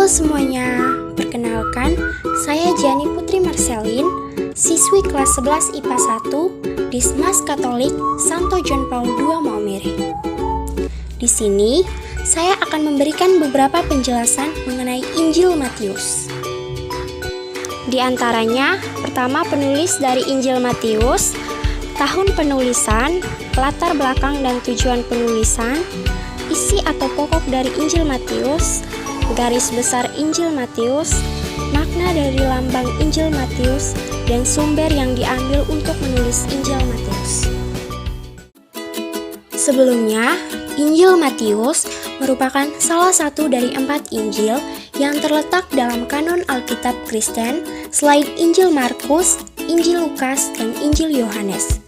Halo semuanya, perkenalkan saya Jani Putri Marcelin, siswi kelas 11 IPA 1 Dismas Katolik Santo John Paul II Maumere. Di sini, saya akan memberikan beberapa penjelasan mengenai Injil Matius. Di antaranya, pertama penulis dari Injil Matius, tahun penulisan, latar belakang dan tujuan penulisan, isi atau pokok dari Injil Matius, garis besar Injil Matius, makna dari lambang Injil Matius, dan sumber yang diambil untuk menulis Injil Matius. Sebelumnya, Injil Matius merupakan salah satu dari 4 Injil yang terletak dalam kanon Alkitab Kristen selain Injil Markus, Injil Lukas, dan Injil Yohanes.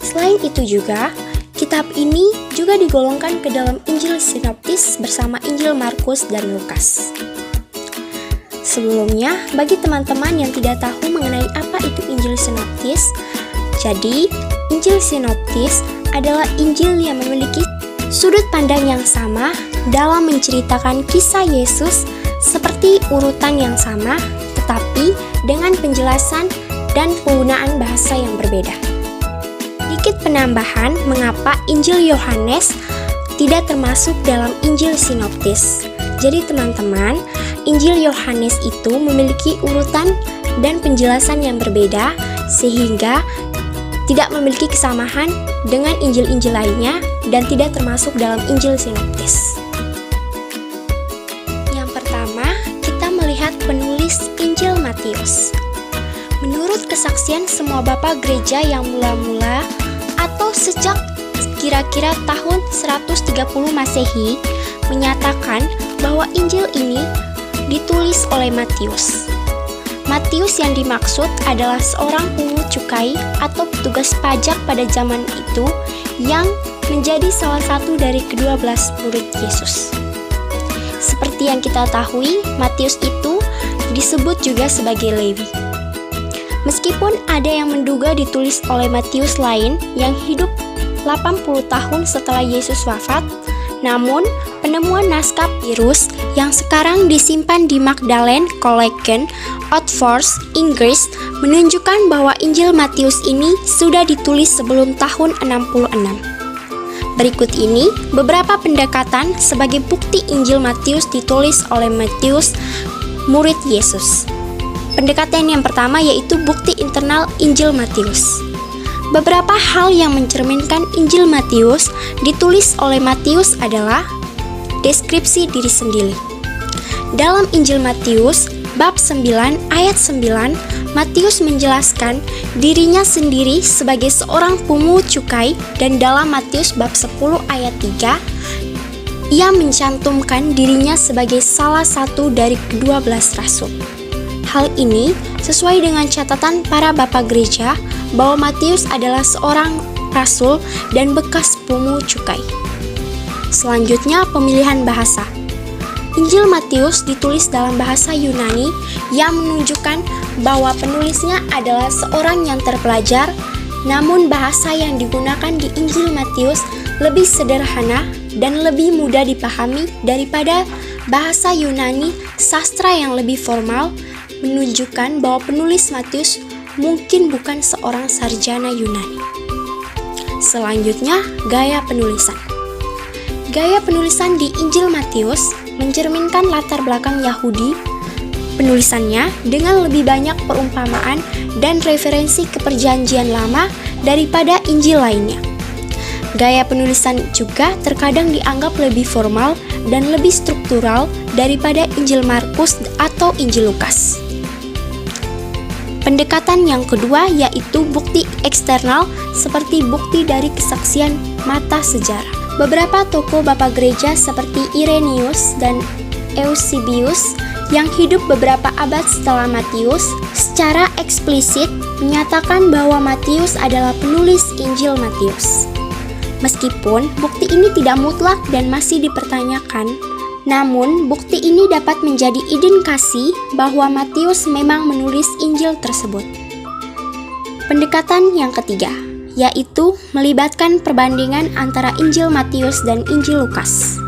Selain itu juga, kitab ini juga digolongkan ke dalam Injil Sinoptis bersama Injil Markus dan Lukas. Sebelumnya, bagi teman-teman yang tidak tahu mengenai apa itu Injil Sinoptis, jadi Injil Sinoptis adalah Injil yang memiliki sudut pandang yang sama dalam menceritakan kisah Yesus seperti urutan yang sama, tetapi dengan penjelasan dan penggunaan bahasa yang berbeda. Sedikit penambahan mengapa Injil Yohanes tidak termasuk dalam Injil Sinoptis. Jadi teman-teman, Injil Yohanes itu memiliki urutan dan penjelasan yang berbeda sehingga tidak memiliki kesamaan dengan Injil-Injil lainnya dan tidak termasuk dalam Injil Sinoptis. Yang pertama, kita melihat penulis Injil Matius. Menurut kesaksian semua bapak gereja yang mula-mula atau sejak kira-kira tahun 130 Masehi menyatakan bahwa Injil ini ditulis oleh Matius. Matius yang dimaksud adalah seorang pungut cukai atau petugas pajak pada zaman itu yang menjadi salah satu dari ke-12 murid Yesus. Seperti yang kita tahu, Matius itu disebut juga sebagai Lewi. Meskipun ada yang menduga ditulis oleh Matius lain yang hidup 80 tahun setelah Yesus wafat, namun penemuan naskah papirus yang sekarang disimpan di Magdalen Collection, Oxford, Inggris menunjukkan bahwa Injil Matius ini sudah ditulis sebelum tahun 66. Berikut ini beberapa pendekatan sebagai bukti Injil Matius ditulis oleh Matius, murid Yesus. Pendekatan yang pertama yaitu bukti internal Injil Matius. Beberapa hal yang mencerminkan Injil Matius ditulis oleh Matius adalah deskripsi diri sendiri. Dalam Injil Matius, bab 9 ayat 9, Matius menjelaskan dirinya sendiri sebagai seorang pungut cukai dan dalam Matius bab 10 ayat 3, ia mencantumkan dirinya sebagai salah satu dari ke-12 rasul. Hal ini sesuai dengan catatan para bapak gereja bahwa Matius adalah seorang rasul dan bekas pungut cukai. Selanjutnya, pemilihan bahasa. Injil Matius ditulis dalam bahasa Yunani yang menunjukkan bahwa penulisnya adalah seorang yang terpelajar, namun bahasa yang digunakan di Injil Matius lebih sederhana dan lebih mudah dipahami daripada bahasa Yunani sastra yang lebih formal, menunjukkan bahwa penulis Matius mungkin bukan seorang sarjana Yunani. Selanjutnya, gaya penulisan. Gaya penulisan di Injil Matius mencerminkan latar belakang Yahudi. Penulisannya dengan lebih banyak perumpamaan dan referensi ke Perjanjian Lama daripada Injil lainnya. Gaya penulisan juga terkadang dianggap lebih formal dan lebih struktural daripada Injil Markus atau Injil Lukas. Pendekatan yang kedua yaitu bukti eksternal seperti bukti dari kesaksian mata sejarah. Beberapa tokoh bapak gereja seperti Irenaeus dan Eusebius yang hidup beberapa abad setelah Matius secara eksplisit menyatakan bahwa Matius adalah penulis Injil Matius. Meskipun bukti ini tidak mutlak dan masih dipertanyakan, namun bukti ini dapat menjadi indikasi bahwa Matius memang menulis Injil tersebut. Pendekatan yang ketiga, yaitu melibatkan perbandingan antara Injil Matius dan Injil Lukas.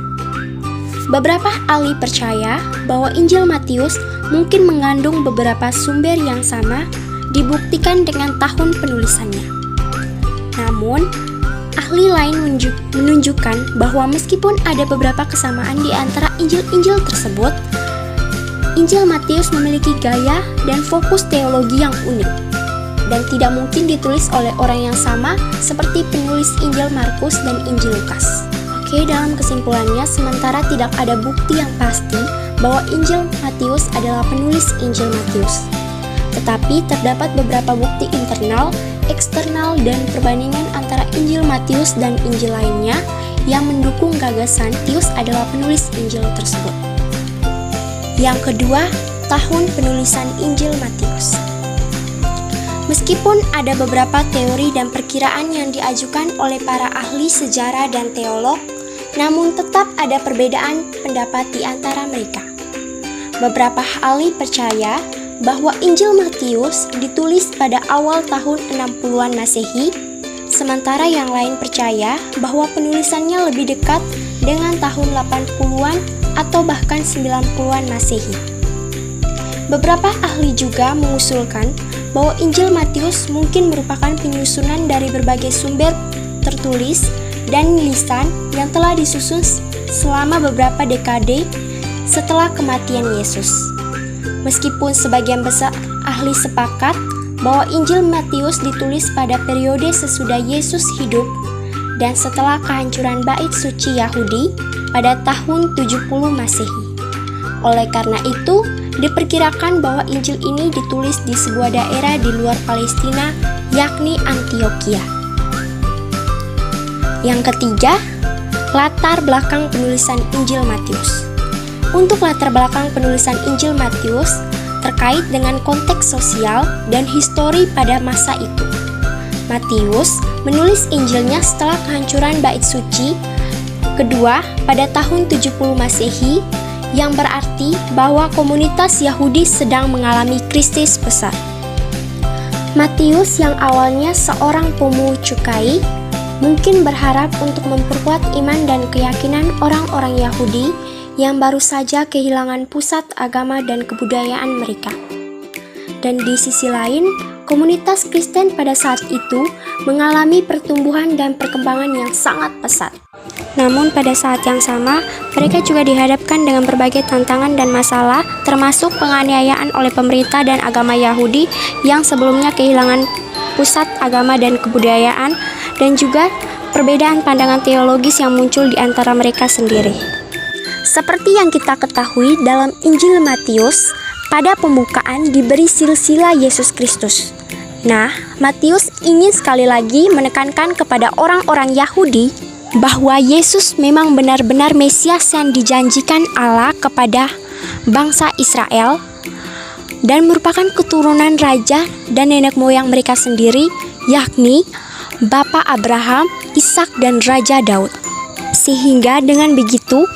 Beberapa ahli percaya bahwa Injil Matius mungkin mengandung beberapa sumber yang sama dibuktikan dengan tahun penulisannya. Namun, ahli lain menunjukkan bahwa meskipun ada beberapa kesamaan di antara Injil-Injil tersebut, Injil Matius memiliki gaya dan fokus teologi yang unik dan tidak mungkin ditulis oleh orang yang sama seperti penulis Injil Markus dan Injil Lukas. Oke, dalam kesimpulannya, sementara tidak ada bukti yang pasti bahwa Injil Matius adalah penulis Injil Matius, tetapi terdapat beberapa bukti internal, eksternal, dan perbandingan antara Injil Matius dan Injil lainnya yang mendukung gagasan Matius adalah penulis Injil tersebut. Yang kedua, tahun penulisan Injil Matius. Meskipun ada beberapa teori dan perkiraan yang diajukan oleh para ahli sejarah dan teolog, namun tetap ada perbedaan pendapat di antara mereka. Beberapa ahli percaya bahwa Injil Matius ditulis pada awal tahun 60-an Masehi, sementara yang lain percaya bahwa penulisannya lebih dekat dengan tahun 80-an atau bahkan 90-an Masehi. Beberapa ahli juga mengusulkan bahwa Injil Matius mungkin merupakan penyusunan dari berbagai sumber tertulis dan lisan yang telah disusun selama beberapa dekade setelah kematian Yesus. Meskipun sebagian besar ahli sepakat bahwa Injil Matius ditulis pada periode sesudah Yesus hidup dan setelah kehancuran bait suci Yahudi pada tahun 70 Masehi. Oleh karena itu, diperkirakan bahwa Injil ini ditulis di sebuah daerah di luar Palestina, yakni Antiokhia. Yang ketiga, latar belakang penulisan Injil Matius. Untuk latar belakang penulisan Injil Matius terkait dengan konteks sosial dan histori pada masa itu. Matius menulis Injilnya setelah kehancuran bait suci kedua pada tahun 70 Masehi, yang berarti bahwa komunitas Yahudi sedang mengalami krisis besar. Matius yang awalnya seorang pemungut cukai mungkin berharap untuk memperkuat iman dan keyakinan orang-orang Yahudi yang baru saja kehilangan pusat agama dan kebudayaan mereka. Dan di sisi lain, komunitas Kristen pada saat itu mengalami pertumbuhan dan perkembangan yang sangat pesat. Namun pada saat yang sama, mereka juga dihadapkan dengan berbagai tantangan dan masalah, termasuk penganiayaan oleh pemerintah dan agama Yahudi yang sebelumnya kehilangan pusat agama dan kebudayaan, dan juga perbedaan pandangan teologis yang muncul di antara mereka sendiri. Seperti yang kita ketahui dalam Injil Matius, pada pembukaan diberi silsilah Yesus Kristus. Nah, Matius ingin sekali lagi menekankan kepada orang-orang Yahudi bahwa Yesus memang benar-benar Mesias yang dijanjikan Allah kepada bangsa Israel dan merupakan keturunan raja dan nenek moyang mereka sendiri, yakni Bapa Abraham, Ishak, dan Raja Daud. Sehingga dengan begitu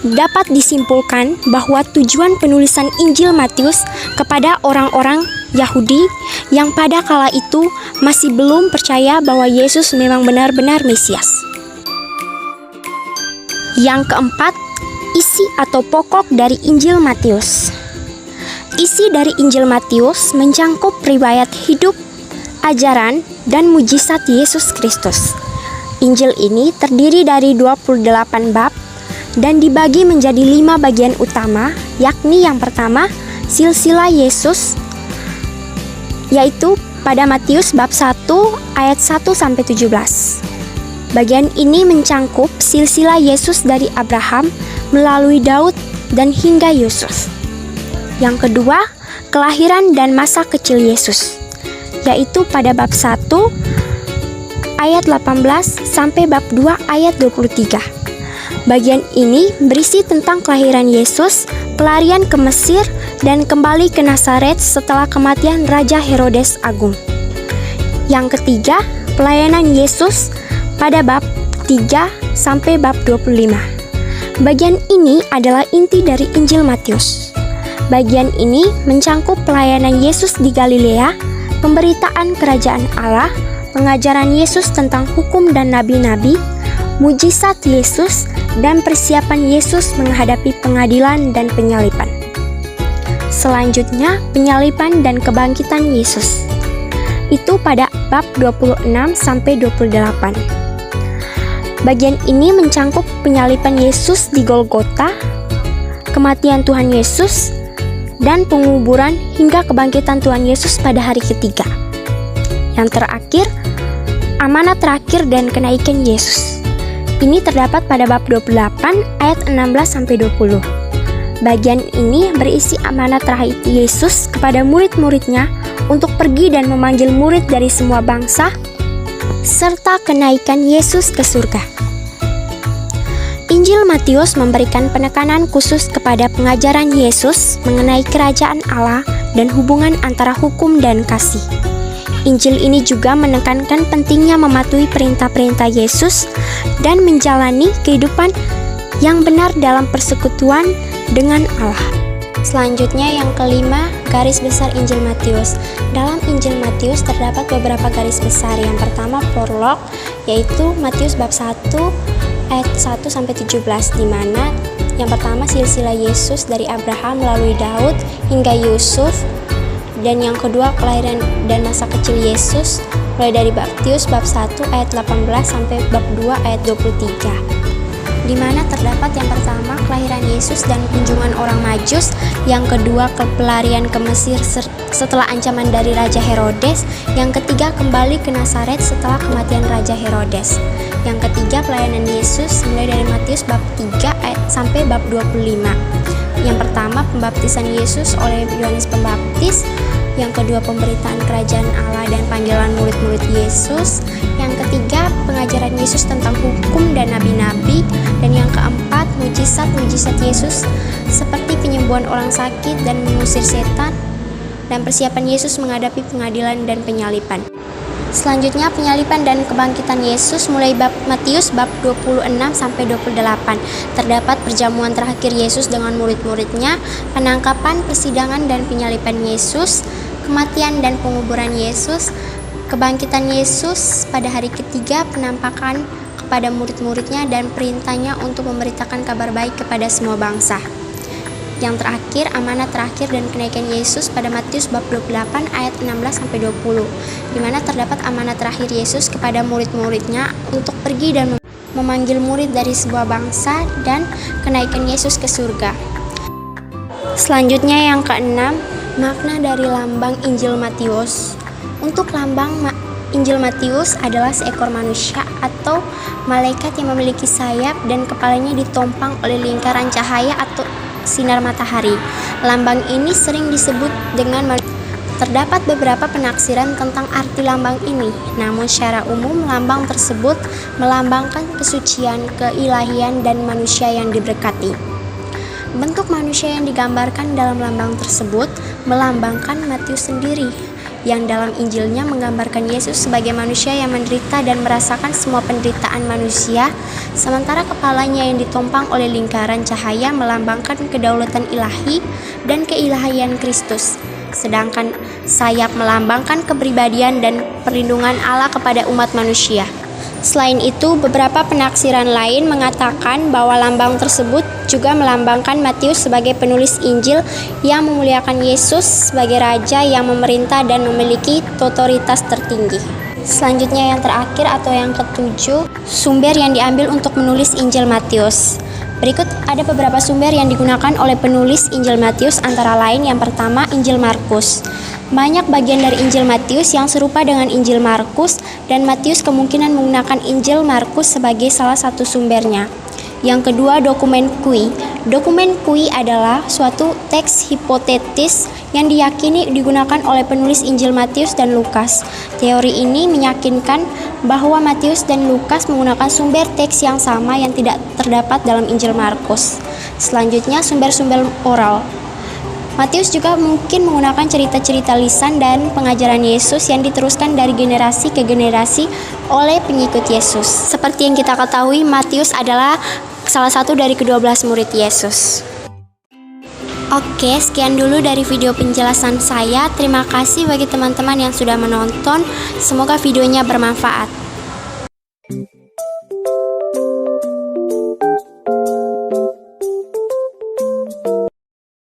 dapat disimpulkan bahwa tujuan penulisan Injil Matius kepada orang-orang Yahudi yang pada kala itu masih belum percaya bahwa Yesus memang benar-benar Mesias. Yang keempat, isi atau pokok dari Injil Matius. Isi dari Injil Matius mencangkup riwayat hidup, ajaran, dan mujizat Yesus Kristus. Injil ini terdiri dari 28 bab dan dibagi menjadi 5 bagian utama, yakni yang pertama, silsilah Yesus, yaitu pada Matius bab 1 ayat 1-17. Bagian ini mencangkup silsilah Yesus dari Abraham melalui Daud dan hingga Yesus. Yang kedua, kelahiran dan masa kecil Yesus, yaitu pada bab 1 ayat 18 sampai bab 2 ayat 23. Bagian ini berisi tentang kelahiran Yesus, pelarian ke Mesir, dan kembali ke Nazaret setelah kematian Raja Herodes Agung. Yang ketiga, pelayanan Yesus pada bab 3 sampai bab 25. Bagian ini adalah inti dari Injil Matius. Bagian ini mencangkup pelayanan Yesus di Galilea, pemberitaan kerajaan Allah, pengajaran Yesus tentang hukum dan nabi-nabi, mujizat Yesus, dan persiapan Yesus menghadapi pengadilan dan penyaliban. Selanjutnya, penyaliban dan kebangkitan Yesus. Itu pada bab 26-28. Bagian ini mencangkup penyaliban Yesus di Golgota, kematian Tuhan Yesus, dan penguburan hingga kebangkitan Tuhan Yesus pada hari ketiga. Yang terakhir, amanat terakhir dan kenaikan Yesus. Ini terdapat pada bab 28 ayat 16-20. Bagian ini berisi amanat terakhir Yesus kepada murid-muridnya untuk pergi dan memanggil murid dari semua bangsa, serta kenaikan Yesus ke surga. Injil Matius memberikan penekanan khusus kepada pengajaran Yesus mengenai kerajaan Allah dan hubungan antara hukum dan kasih. Injil ini juga menekankan pentingnya mematuhi perintah-perintah Yesus dan menjalani kehidupan yang benar dalam persekutuan dengan Allah. Selanjutnya yang kelima, garis besar Injil Matius. Dalam Injil Matius terdapat beberapa garis besar. Yang pertama prolog, yaitu Matius bab 1 ayat 1-17, di mana yang pertama silsilah Yesus dari Abraham melalui Daud hingga Yusuf, dan yang kedua kelahiran dan masa kecil Yesus mulai dari Matius bab 1 ayat 18 sampai bab 2 ayat 23, di mana terdapat yang pertama kelahiran Yesus dan kunjungan orang Majus, yang kedua pelarian ke Mesir setelah ancaman dari Raja Herodes, yang ketiga kembali ke Nazaret setelah kematian Raja Herodes, yang ketiga pelayanan Yesus mulai dari Matius bab 3 ayat sampai bab 25. Yang pertama pembaptisan Yesus oleh Yohanes Pembaptis, yang kedua pemberitaan kerajaan Allah dan panggilan murid-murid Yesus, yang ketiga pengajaran Yesus tentang hukum dan nabi-nabi, dan yang keempat mujizat-mujizat Yesus seperti penyembuhan orang sakit dan mengusir setan, dan persiapan Yesus menghadapi pengadilan dan penyaliban. Selanjutnya penyaliban dan kebangkitan Yesus mulai bab Matius bab 26-28. Terdapat perjamuan terakhir Yesus dengan murid-muridnya, penangkapan, persidangan dan penyaliban Yesus, kematian dan penguburan Yesus, kebangkitan Yesus pada hari ketiga, penampakan kepada murid-muridnya dan perintahnya untuk memberitakan kabar baik kepada semua bangsa. Yang terakhir, amanat terakhir dan kenaikan Yesus pada Matius bab 28 ayat 16-20, di mana terdapat amanat terakhir Yesus kepada murid-muridnya untuk pergi dan memanggil murid dari sebuah bangsa, dan kenaikan Yesus ke surga. Selanjutnya yang keenam, makna dari lambang Injil Matius. Untuk lambang Injil Matius adalah seekor manusia atau malaikat yang memiliki sayap dan kepalanya ditompang oleh lingkaran cahaya atau sinar matahari. Lambang ini sering disebut dengan terdapat beberapa penaksiran tentang arti lambang ini, namun secara umum lambang tersebut melambangkan kesucian, keilahian, dan manusia yang diberkati. Bentuk manusia yang digambarkan dalam lambang tersebut melambangkan Matius sendiri, yang dalam Injilnya menggambarkan Yesus sebagai manusia yang menderita dan merasakan semua penderitaan manusia, sementara kepalanya yang ditompang oleh lingkaran cahaya melambangkan kedaulatan ilahi dan keilahian Kristus, sedangkan sayap melambangkan kepribadian dan perlindungan Allah kepada umat manusia. Selain itu, beberapa penaksiran lain mengatakan bahwa lambang tersebut juga melambangkan Matius sebagai penulis Injil yang memuliakan Yesus sebagai raja yang memerintah dan memiliki otoritas tertinggi. Selanjutnya yang terakhir atau yang ketujuh, sumber yang diambil untuk menulis Injil Matius. Berikut ada beberapa sumber yang digunakan oleh penulis Injil Matius, antara lain yang pertama Injil Markus. Banyak bagian dari Injil Matius yang serupa dengan Injil Markus, dan Matius kemungkinan menggunakan Injil Markus sebagai salah satu sumbernya. Yang kedua, dokumen Kui. Dokumen Kui adalah suatu teks hipotetis yang diyakini digunakan oleh penulis Injil Matius dan Lukas. Teori ini meyakinkan bahwa Matius dan Lukas menggunakan sumber teks yang sama yang tidak terdapat dalam Injil Markus. Selanjutnya, sumber-sumber oral. Matius juga mungkin menggunakan cerita-cerita lisan dan pengajaran Yesus yang diteruskan dari generasi ke generasi oleh pengikut Yesus. Seperti yang kita ketahui, Matius adalah salah satu dari ke-12 murid Yesus. Oke, sekian dulu dari video penjelasan saya. Terima kasih bagi teman-teman yang sudah menonton. Semoga videonya bermanfaat.